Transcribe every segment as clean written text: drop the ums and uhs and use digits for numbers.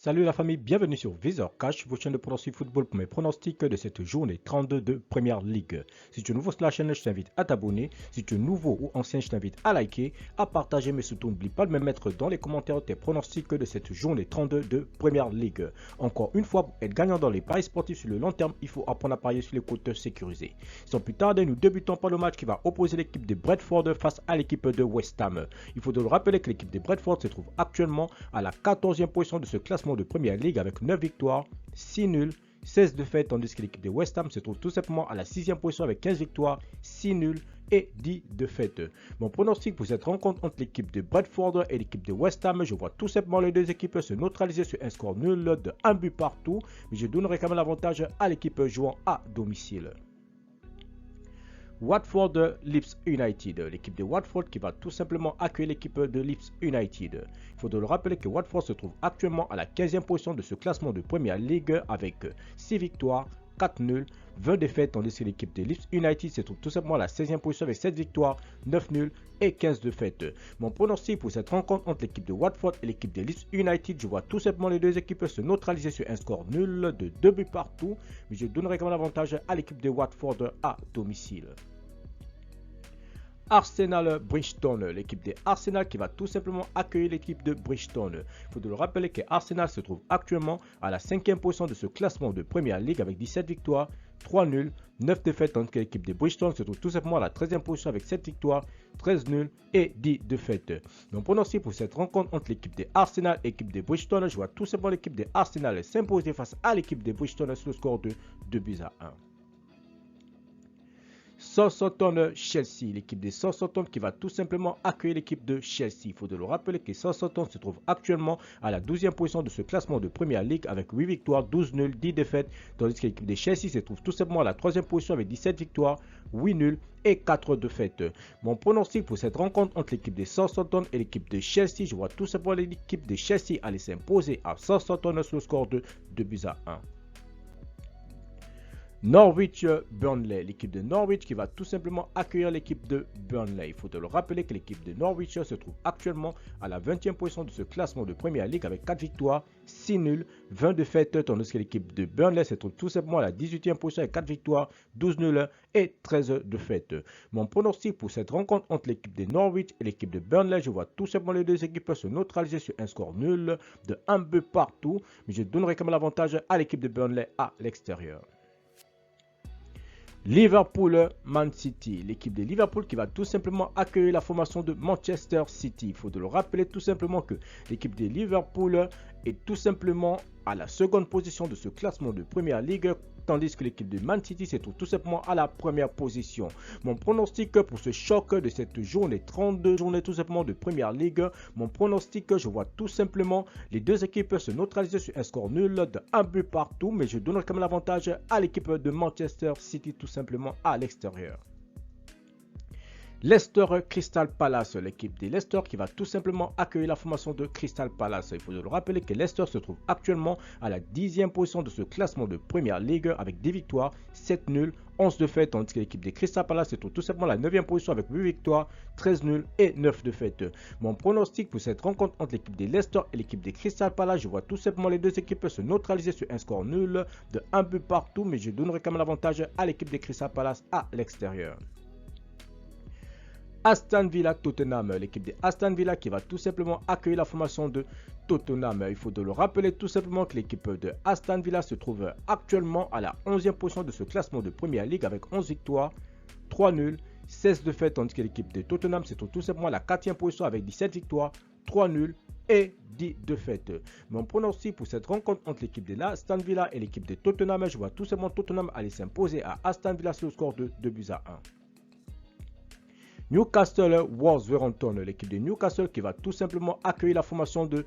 Salut la famille, bienvenue sur Visor Cash, votre chaîne de pronostic football pour mes pronostics de cette journée 32 de Première Ligue. Si tu es nouveau sur la chaîne, je t'invite à t'abonner. Si tu es nouveau ou ancien, je t'invite à liker, à partager, mais surtout n'oublie pas de me mettre dans les commentaires tes pronostics de cette journée 32 de Première Ligue. Encore une fois, pour être gagnant dans les paris sportifs sur le long terme, il faut apprendre à parier sur les côtes sécurisées. Sans plus tarder, nous débutons par le match qui va opposer l'équipe de Brentford face à l'équipe de West Ham. Il faut te le rappeler que l'équipe de Brentford se trouve actuellement à la 14e position de ce classement de Première Ligue avec 9 victoires, 6 nuls, 16 défaites, tandis que l'équipe de West Ham se trouve tout simplement à la 6e position avec 15 victoires, 6 nuls et 10 défaites. Mon pronostic pour cette rencontre entre l'équipe de Brentford et l'équipe de West Ham, je vois tout simplement les deux équipes se neutraliser sur un score nul de 1 but partout, mais je donnerai quand même l'avantage à l'équipe jouant à domicile. Watford Leeds United, l'équipe de Watford qui va tout simplement accueillir l'équipe de Leeds United. Il faut le rappeler que Watford se trouve actuellement à la 15e position de ce classement de Première Ligue avec 6 victoires, 4 nuls, 20 défaites, tandis que l'équipe de Leeds United se trouve tout simplement à la 16e position avec 7 victoires, 9 nuls et 15 défaites. Mon pronostic pour cette rencontre entre l'équipe de Watford et l'équipe de Leeds United, je vois tout simplement les deux équipes se neutraliser sur un score nul de 2 buts partout, mais je donnerai quand même l'avantage à l'équipe de Watford à domicile. Arsenal Bridgestone, l'équipe de Arsenal qui va tout simplement accueillir l'équipe de Bridgestone. Il faut le rappeler que Arsenal se trouve actuellement à la 5e position de ce classement de Première Ligue avec 17 victoires, 3 nuls, 9 défaites, tandis que l'équipe de Bridgestone se trouve tout simplement à la 13e position avec 7 victoires, 13 nuls et 10 défaites. Mon pronostic pour cette rencontre entre l'équipe de Arsenal et l'équipe de Bridgestone, je vois tout simplement l'équipe de Arsenal s'imposer face à l'équipe de Bridgestone sur le score de 2 buts à 1. Southampton Chelsea, l'équipe de Southampton qui va tout simplement accueillir l'équipe de Chelsea. Il faut le rappeler que Southampton se trouve actuellement à la 12e position de ce classement de Première Ligue avec 8 victoires, 12 nuls, 10 défaites, tandis que l'équipe de Chelsea se trouve tout simplement à la 3e position avec 17 victoires, 8 nuls et 4 défaites. Mon pronostic pour cette rencontre entre l'équipe de Southampton et l'équipe de Chelsea, je vois tout simplement l'équipe de Chelsea aller s'imposer à Southampton sur le score de 2 buts à 1. Norwich Burnley, l'équipe de Norwich qui va tout simplement accueillir l'équipe de Burnley. Il faut le rappeler que l'équipe de Norwich se trouve actuellement à la 20e position de ce classement de Première Ligue avec 4 victoires, 6 nuls, 20 défaites, tandis que l'équipe de Burnley se trouve tout simplement à la 18e position avec 4 victoires, 12 nuls et 13 défaites. Mon pronostic pour cette rencontre entre l'équipe de Norwich et l'équipe de Burnley, je vois tout simplement les deux équipes se neutraliser sur un score nul de 1 but partout, mais je donnerai quand même l'avantage à l'équipe de Burnley à l'extérieur. Liverpool Man City, l'équipe de Liverpool qui va tout simplement accueillir la formation de Manchester City. Il faut le rappeler tout simplement que l'équipe de Liverpool est tout simplement à la seconde position de ce classement de Première Ligue, tandis que l'équipe de Man City se trouve tout simplement à la première position. Mon pronostic pour ce choc de cette journée 32 journée tout simplement de Première Ligue, mon pronostic, je vois tout simplement les deux équipes se neutraliser sur un score nul de 1 but partout, mais je donnerai quand même l'avantage à l'équipe de Manchester City tout simplement à l'extérieur. Leicester Crystal Palace, l'équipe de Leicester qui va tout simplement accueillir la formation de Crystal Palace. Il faut le rappeler que Leicester se trouve actuellement à la 10e position de ce classement de Première Ligue avec 10 victoires, 7 nuls, 11 défaites, tandis que l'équipe de Crystal Palace se trouve tout simplement à la 9e position avec 8 victoires, 13 nuls et 9 défaites. Mon pronostic pour cette rencontre entre l'équipe de Leicester et l'équipe de Crystal Palace, je vois tout simplement les deux équipes se neutraliser sur un score nul de 1 but partout, mais je donnerai quand même l'avantage à l'équipe de Crystal Palace à l'extérieur. Aston Villa Tottenham, l'équipe de Aston Villa qui va tout simplement accueillir la formation de Tottenham. Il faut le rappeler tout simplement que l'équipe de Aston Villa se trouve actuellement à la 11e position de ce classement de Première Ligue avec 11 victoires, 3 nuls, 16 défaites, tandis que l'équipe de Tottenham se trouve tout simplement à la 4e position avec 17 victoires, 3 nuls et 10 défaites. Mon pronostic pour cette rencontre entre l'équipe de Aston Villa et l'équipe de Tottenham, je vois tout simplement Tottenham aller s'imposer à Aston Villa sur le score de 2 buts à 1. Newcastle Wolverhampton, l'équipe de Newcastle qui va tout simplement accueillir la formation de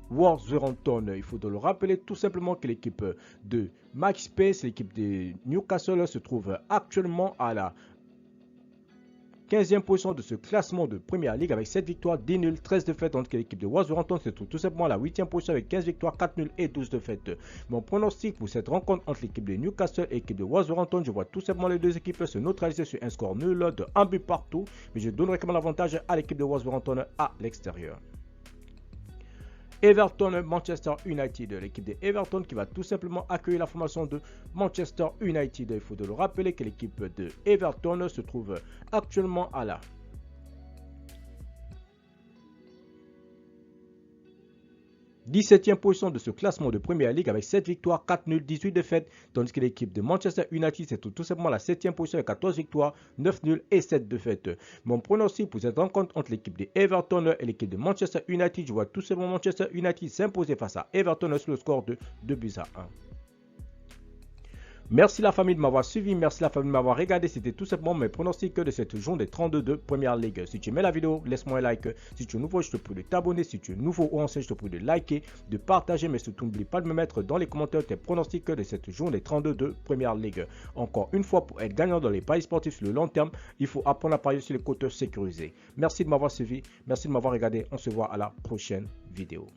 Wolverhampton. Il faut le rappeler tout simplement que l'équipe de Max Space, l'équipe de Newcastle se trouve actuellement à la 15e position de ce classement de Première Ligue avec 7 victoires, 10 nuls, 13 défaites, tandis que l'équipe de Wolverhampton se trouve tout simplement à la 8e position avec 15 victoires, 4 nuls et 12 défaites. Mon pronostic pour cette rencontre entre l'équipe de Newcastle et l'équipe de Wolverhampton, je vois tout simplement les deux équipes se neutraliser sur un score nul de 1 but partout, mais je donnerai quand même l'avantage à l'équipe de Wolverhampton à l'extérieur. Everton, Manchester United. L'équipe de Everton qui va tout simplement accueillir la formation de Manchester United. Il faut de le rappeler que l'équipe de Everton se trouve actuellement à la 17e position de ce classement de Premier League avec 7 victoires, 4 nuls, 18 défaites, tandis que l'équipe de Manchester United c'est tout simplement la 7e position avec 14 victoires, 9 nuls et 7 défaites. Mon pronostic pour cette rencontre entre l'équipe de Everton et l'équipe de Manchester United, je vois tout simplement Manchester United s'imposer face à Everton sur le score de 2-1. Merci la famille de m'avoir suivi, merci la famille de m'avoir regardé. C'était tout simplement mes pronostics de cette journée 32 de Première Ligue. Si tu aimais la vidéo, laisse-moi un like. Si tu es nouveau, je te prie de t'abonner. Si tu es nouveau ou ancien, je te prie de liker, de partager. Mais surtout, n'oublie pas de me mettre dans les commentaires tes pronostics de cette journée 32 de Première Ligue. Encore une fois, pour être gagnant dans les paris sportifs sur le long terme, il faut apprendre à parier sur les compteurs sécurisés. Merci de m'avoir suivi, merci de m'avoir regardé. On se voit à la prochaine vidéo.